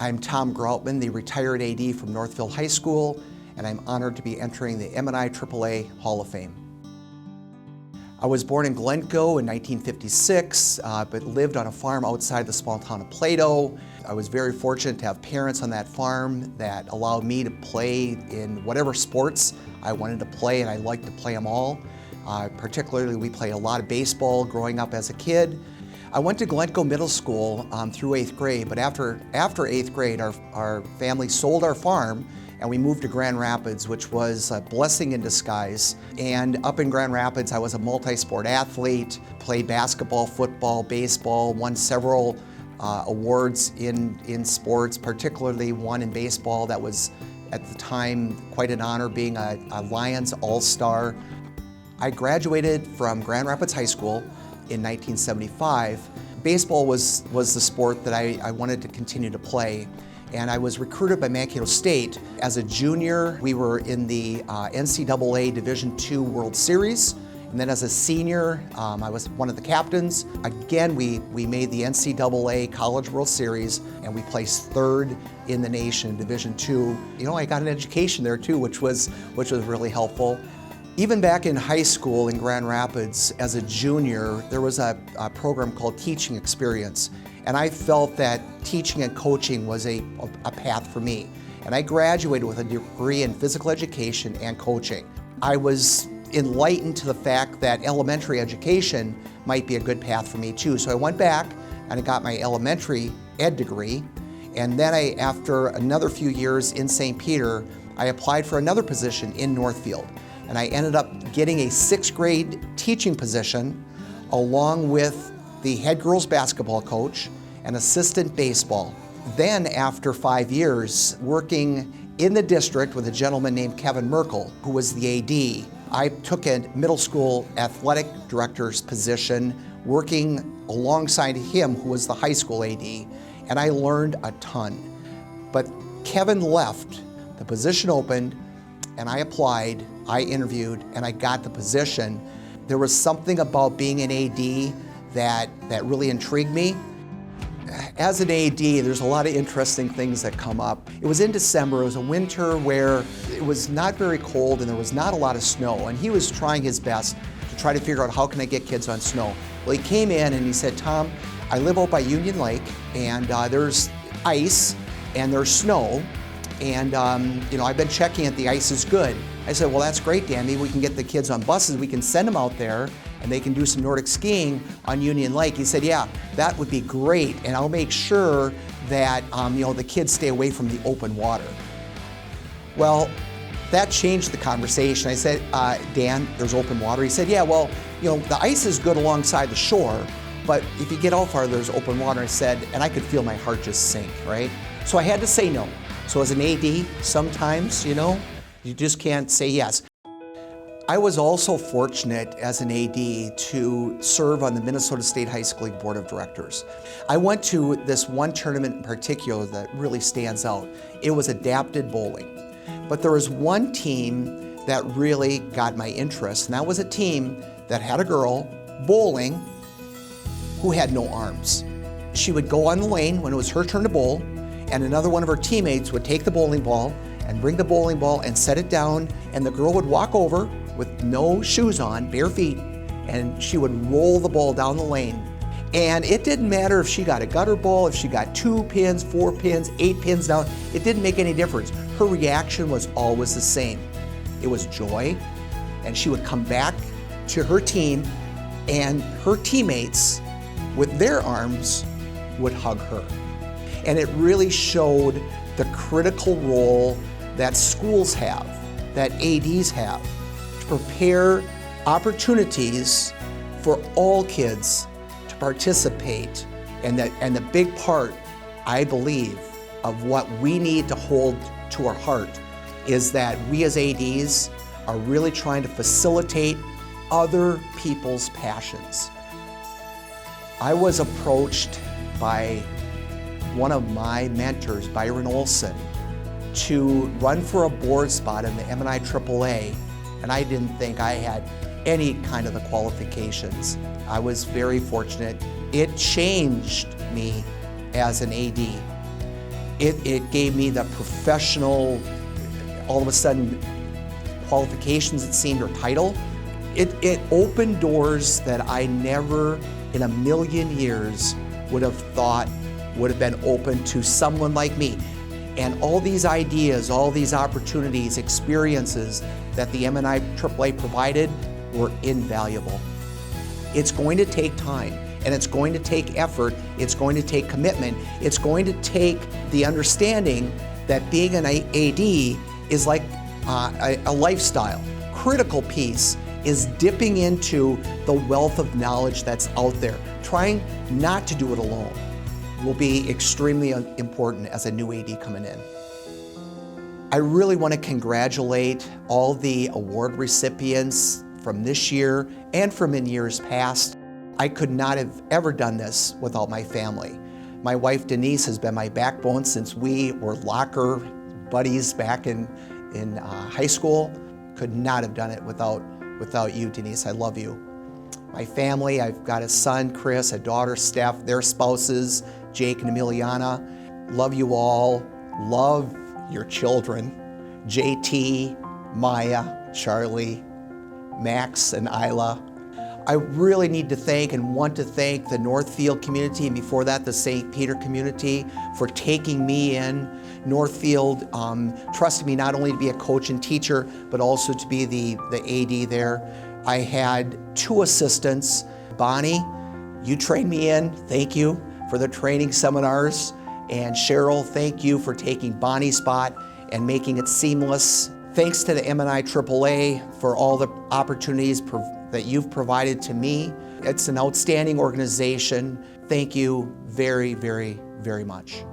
I'm Tom Graupmann, the retired AD from Northville High School, and I'm honored to be entering the MnIAAA Hall of Fame. I was born in Glencoe in 1956, but lived on a farm outside the small town of Plato. I was very fortunate to have parents on that farm that allowed me to play in whatever sports I wanted to play, and I liked to play them all. Particularly, we played a lot of baseball growing up as a kid. I went to Glencoe Middle School through 8th grade, but after 8th grade, our family sold our farm and we moved to Grand Rapids, which was a blessing in disguise. And up in Grand Rapids, I was a multi-sport athlete, played basketball, football, baseball, won several awards in sports, particularly one in baseball that was, at the time, quite an honor, being a Lions All-Star. I graduated from Grand Rapids High School in 1975. Baseball was the sport that I wanted to continue to play, and I was recruited by Mankato State. As a junior, we were in the NCAA Division II World Series, and then as a senior, I was one of the captains. Again, we made the NCAA College World Series, and we placed third in the nation in Division II. You know, I got an education there too, which was really helpful. Even back in high school in Grand Rapids, as a junior, there was a program called Teaching Experience, and I felt that teaching and coaching was a path for me. And I graduated with a degree in physical education and coaching. I was enlightened to the fact that elementary education might be a good path for me too. So I went back and I got my elementary ed degree, and then after another few years in St. Peter, I applied for another position in Northfield. And I ended up getting a 6th grade teaching position along with the head girls basketball coach and assistant baseball. Then after 5 years working in the district with a gentleman named Kevin Merkel, who was the AD, I took a middle school athletic director's position working alongside him, who was the high school AD, and I learned a ton. But Kevin left, the position opened, and I applied, I interviewed, and I got the position. There was something about being an AD that really intrigued me. As an AD, there's a lot of interesting things that come up. It was in December, it was a winter where it was not very cold and there was not a lot of snow, and he was trying his best to try to figure out how can I get kids on snow. Well, he came in and he said, "Tom, I live out by Union Lake, and there's ice and there's snow, and you know, I've been checking it, the ice is good." I said, "Well, that's great, Dan. Maybe we can get the kids on buses, we can send them out there and they can do some Nordic skiing on Union Lake." He said, "Yeah, that would be great, and I'll make sure that you know, the kids stay away from the open water." Well, that changed the conversation. I said, "Dan, there's open water?" He said, "Yeah, well, you know, the ice is good alongside the shore, but if you get out far, there's open water." I said, and I could feel my heart just sink, right? So I had to say no. So as an AD, sometimes, you know, you just can't say yes. I was also fortunate as an AD to serve on the Minnesota State High School League Board of Directors. I went to this one tournament in particular that really stands out. It was adapted bowling. But there was one team that really got my interest, and that was a team that had a girl bowling who had no arms. She would go on the lane when it was her turn to bowl, and another one of her teammates would take the bowling ball and bring the bowling ball and set it down, and the girl would walk over with no shoes on, bare feet, and she would roll the ball down the lane. And it didn't matter if she got a gutter ball, if she got 2 pins, 4 pins, 8 pins down, it didn't make any difference. Her reaction was always the same. It was joy, and she would come back to her team, and her teammates with their arms would hug her. And it really showed the critical role that schools have, that ADs have, to prepare opportunities for all kids to participate. And the big part, I believe, of what we need to hold to our heart is that we as ADs are really trying to facilitate other people's passions. I was approached by one of my mentors, Byron Olson, to run for a board spot in the MnIAAA, and I didn't think I had any kind of the qualifications. I was very fortunate. It changed me as an AD. It gave me the professional, all of a sudden, qualifications it seemed, or title. It opened doors that I never in a million years would have thought would have been open to someone like me. And all these ideas, all these opportunities, experiences that the MnIAAA provided were invaluable. It's going to take time, and it's going to take effort, it's going to take commitment, it's going to take the understanding that being an AD is like a lifestyle. Critical piece is dipping into the wealth of knowledge that's out there. Trying not to do it alone will be extremely important as a new AD coming in. I really want to congratulate all the award recipients from this year and from in years past. I could not have ever done this without my family. My wife Denise has been my backbone since we were locker buddies back in high school. Could not have done it without you, Denise. I love you. My family, I've got a son, Chris, a daughter, Steph, their spouses, Jake and Emiliana. Love you all. Love your children, JT, Maya, Charlie, Max, and Isla. I really need to thank and want to thank the Northfield community, and before that, the St. Peter community, for taking me in. Northfield trusted me not only to be a coach and teacher, but also to be the AD there. I had 2 assistants. Bonnie, you trained me in, thank you for the training seminars. And Cheryl, thank you for taking Bonnie's spot and making it seamless. Thanks to the MnIAAA for all the opportunities that you've provided to me. It's an outstanding organization. Thank you very, very, very much.